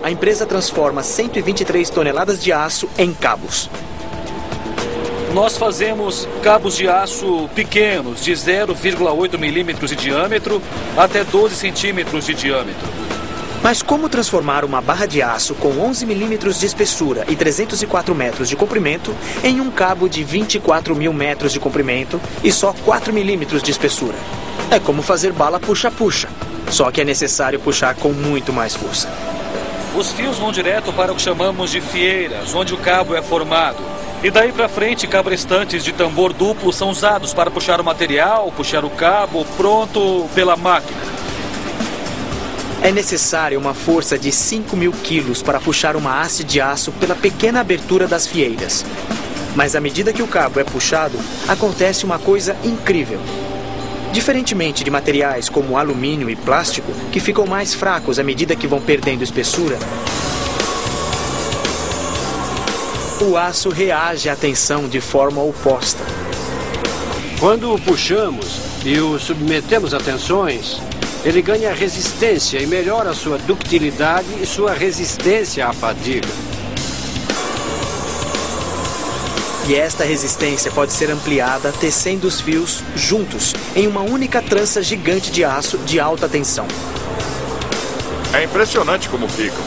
a empresa transforma 123 toneladas de aço em cabos. Nós fazemos cabos de aço pequenos, de 0,8 milímetros de diâmetro até 12 centímetros de diâmetro. Mas como transformar uma barra de aço com 11 milímetros de espessura e 304 metros de comprimento em um cabo de 24 mil metros de comprimento e só 4 milímetros de espessura? É como fazer bala puxa-puxa, só que é necessário puxar com muito mais força. Os fios vão direto para o que chamamos de fieiras, onde o cabo é formado. E daí para frente, cabrestantes de tambor duplo são usados para puxar o material, puxar o cabo, pronto pela máquina. É necessária uma força de 5.000 quilos para puxar uma haste de aço pela pequena abertura das fieiras. Mas à medida que o cabo é puxado, acontece uma coisa incrível. Diferentemente de materiais como alumínio e plástico, que ficam mais fracos à medida que vão perdendo espessura, o aço reage à tensão de forma oposta. Quando o puxamos e o submetemos a tensões, ele ganha resistência e melhora sua ductilidade e sua resistência à fadiga. E esta resistência pode ser ampliada tecendo os fios juntos em uma única trança gigante de aço de alta tensão. É impressionante como ficam.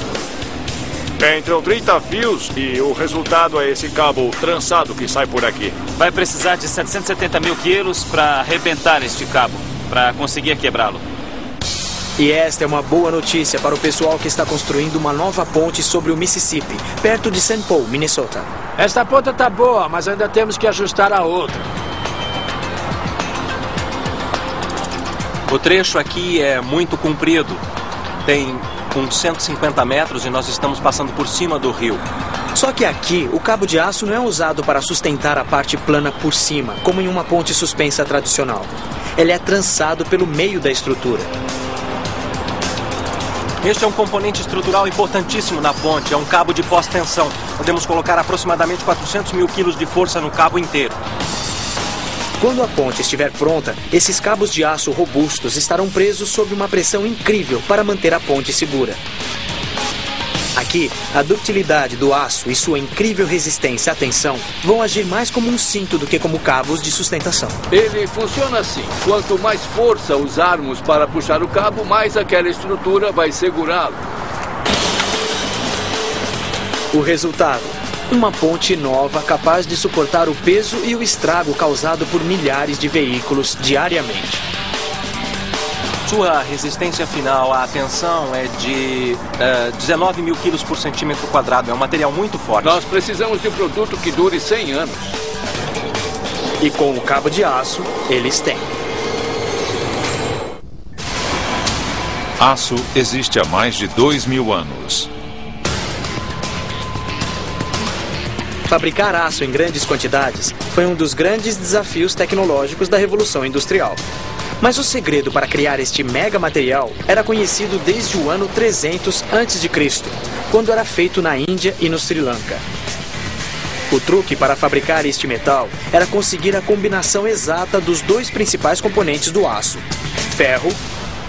Entram 30 fios e o resultado é esse cabo trançado que sai por aqui. Vai precisar de 770 mil quilos para arrebentar este cabo, para conseguir quebrá-lo. E esta é uma boa notícia para o pessoal que está construindo uma nova ponte sobre o Mississippi, perto de St. Paul, Minnesota. Esta ponta tá boa, mas ainda temos que ajustar a outra. O trecho aqui é muito comprido. Tem uns 150 metros e nós estamos passando por cima do rio. Só que aqui, o cabo de aço não é usado para sustentar a parte plana por cima, como em uma ponte suspensa tradicional. Ele é trançado pelo meio da estrutura. Este é um componente estrutural importantíssimo na ponte, é um cabo de pós-tensão. Podemos colocar aproximadamente 400 mil quilos de força no cabo inteiro. Quando a ponte estiver pronta, esses cabos de aço robustos estarão presos sob uma pressão incrível para manter a ponte segura. Aqui, a ductilidade do aço e sua incrível resistência à tensão vão agir mais como um cinto do que como cabos de sustentação. Ele funciona assim. Quanto mais força usarmos para puxar o cabo, mais aquela estrutura vai segurá-lo. O resultado: uma ponte nova capaz de suportar o peso e o estrago causado por milhares de veículos diariamente. Sua resistência final à tensão é de 19 mil quilos por centímetro quadrado. É um material muito forte. Nós precisamos de um produto que dure 100 anos. E com o cabo de aço, eles têm. Aço existe há mais de 2.000 anos. Fabricar aço em grandes quantidades foi um dos grandes desafios tecnológicos da Revolução Industrial. Mas o segredo para criar este mega material era conhecido desde o ano 300 a.C., quando era feito na Índia e no Sri Lanka. O truque para fabricar este metal era conseguir a combinação exata dos dois principais componentes do aço: ferro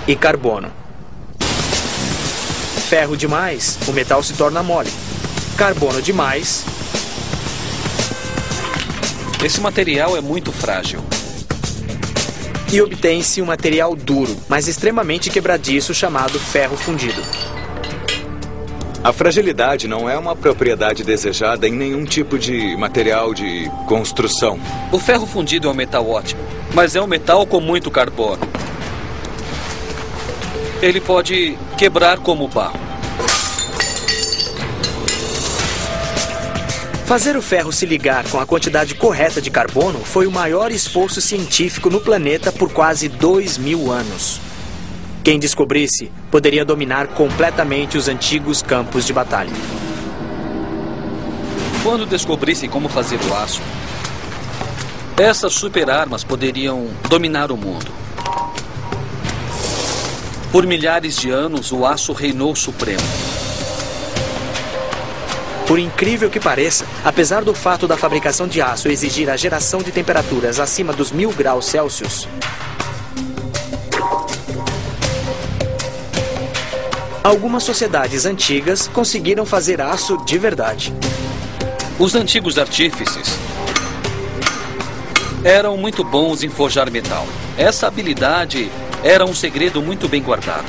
e carbono. Ferro demais, o metal se torna mole. Carbono demais. Esse material é muito frágil. E obtém-se um material duro, mas extremamente quebradiço, chamado ferro fundido. A fragilidade não é uma propriedade desejada em nenhum tipo de material de construção. O ferro fundido é um metal ótimo, mas é um metal com muito carbono. Ele pode quebrar como barro. Fazer o ferro se ligar com a quantidade correta de carbono foi o maior esforço científico no planeta por quase 2.000 anos. Quem descobrisse poderia dominar completamente os antigos campos de batalha. Quando descobrissem como fazer o aço, essas super-armas poderiam dominar o mundo. Por milhares de anos, o aço reinou supremo. Por incrível que pareça, apesar do fato da fabricação de aço exigir a geração de temperaturas acima dos 1000 graus Celsius, Algumas sociedades antigas conseguiram fazer aço de verdade. Os antigos artífices eram muito bons em forjar metal. Essa habilidade era um segredo muito bem guardado.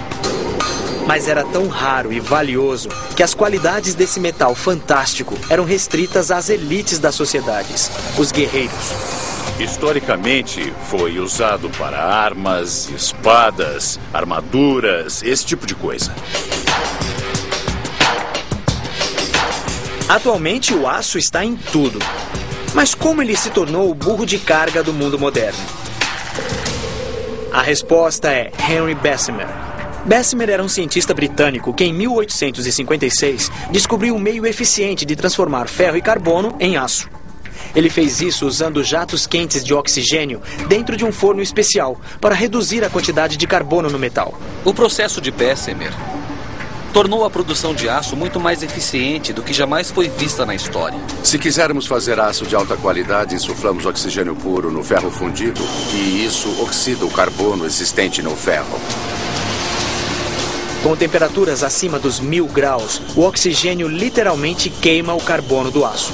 Mas era tão raro e valioso que as qualidades desse metal fantástico eram restritas às elites das sociedades, os guerreiros. Historicamente, foi usado para armas, espadas, armaduras, esse tipo de coisa. Atualmente, o aço está em tudo. Mas como ele se tornou o burro de carga do mundo moderno? A resposta é Henry Bessemer. Bessemer era um cientista britânico que, em 1856, descobriu um meio eficiente de transformar ferro e carbono em aço. Ele fez isso usando jatos quentes de oxigênio dentro de um forno especial para reduzir a quantidade de carbono no metal. O processo de Bessemer tornou a produção de aço muito mais eficiente do que jamais foi vista na história. Se quisermos fazer aço de alta qualidade, insuflamos oxigênio puro no ferro fundido e isso oxida o carbono existente no ferro. Com temperaturas acima dos 1000 graus, o oxigênio literalmente queima o carbono do aço.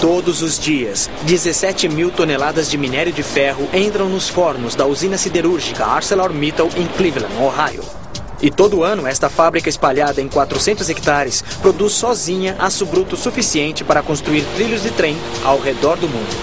Todos os dias, 17 mil toneladas de minério de ferro entram nos fornos da usina siderúrgica ArcelorMittal em Cleveland, Ohio. E todo ano, esta fábrica espalhada em 400 hectares produz sozinha aço bruto suficiente para construir trilhos de trem ao redor do mundo.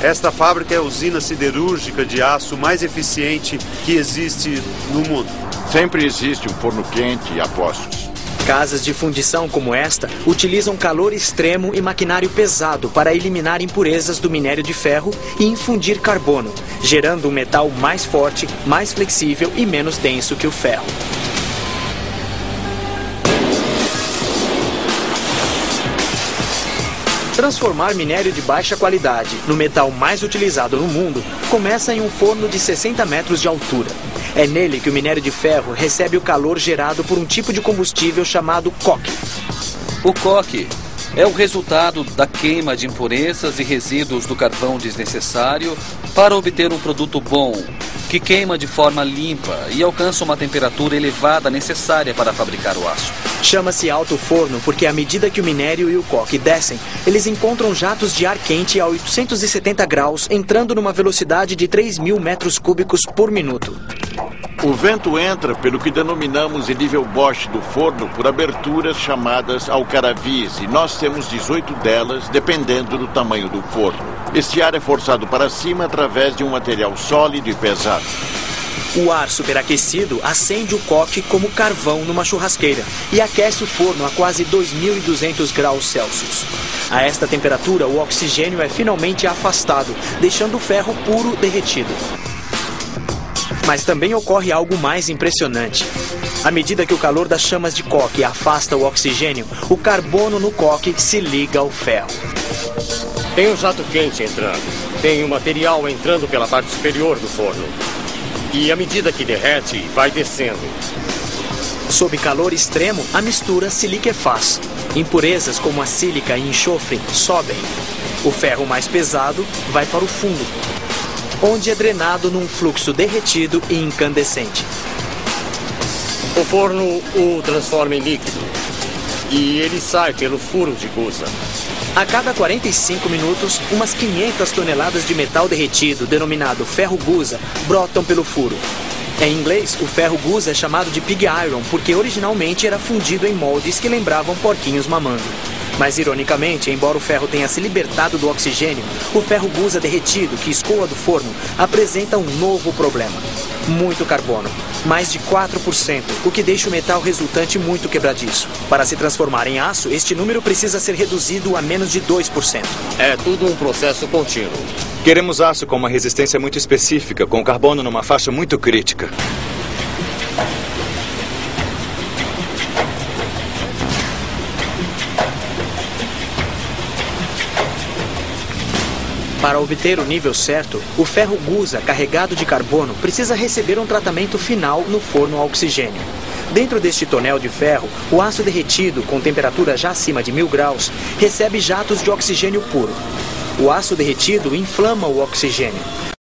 Esta fábrica é a usina siderúrgica de aço mais eficiente que existe no mundo. Sempre existe um forno quente a postos. Casas de fundição como esta utilizam calor extremo e maquinário pesado para eliminar impurezas do minério de ferro e infundir carbono, gerando um metal mais forte, mais flexível e menos denso que o ferro. Transformar minério de baixa qualidade no metal mais utilizado no mundo começa em um forno de 60 metros de altura. É nele que o minério de ferro recebe o calor gerado por um tipo de combustível chamado coke. O coke é o resultado da queima de impurezas e resíduos do carvão desnecessário para obter um produto bom, que queima de forma limpa e alcança uma temperatura elevada necessária para fabricar o aço. Chama-se alto forno porque, à medida que o minério e o coque descem, eles encontram jatos de ar quente a 870 graus, entrando numa velocidade de 3.000 metros cúbicos por minuto. O vento entra pelo que denominamos em nível Bosch do forno por aberturas chamadas alcaravias, e nós temos 18 delas, dependendo do tamanho do forno. Este ar é forçado para cima através de um material sólido e pesado. O ar superaquecido acende o coque como carvão numa churrasqueira e aquece o forno a quase 2.200 graus Celsius. A esta temperatura, o oxigênio é finalmente afastado, deixando o ferro puro derretido. Mas também ocorre algo mais impressionante. À medida que o calor das chamas de coque afasta o oxigênio, o carbono no coque se liga ao ferro. Tem um jato quente entrando. Tem um material entrando pela parte superior do forno. E à medida que derrete, vai descendo. Sob calor extremo, a mistura se liquefaz. Impurezas como a sílica e enxofre sobem. O ferro mais pesado vai para o fundo, onde é drenado num fluxo derretido e incandescente. O forno o transforma em líquido e ele sai pelo furo de Guza. A cada 45 minutos, umas 500 toneladas de metal derretido, denominado ferro Guza, brotam pelo furo. Em inglês, o ferro Guza é chamado de pig iron porque originalmente era fundido em moldes que lembravam porquinhos mamando. Mas, ironicamente, embora o ferro tenha se libertado do oxigênio, o ferro Guza derretido, que escoa do forno, apresenta um novo problema. Muito carbono, mais de 4%, o que deixa o metal resultante muito quebradiço. Para se transformar em aço, este número precisa ser reduzido a menos de 2%. É tudo um processo contínuo. Queremos aço com uma resistência muito específica, com carbono numa faixa muito crítica. Para obter o nível certo, o ferro Guza carregado de carbono precisa receber um tratamento final no forno a oxigênio. Dentro deste tonel de ferro, o aço derretido, com temperatura já acima de 1000 graus, recebe jatos de oxigênio puro. O aço derretido inflama o oxigênio.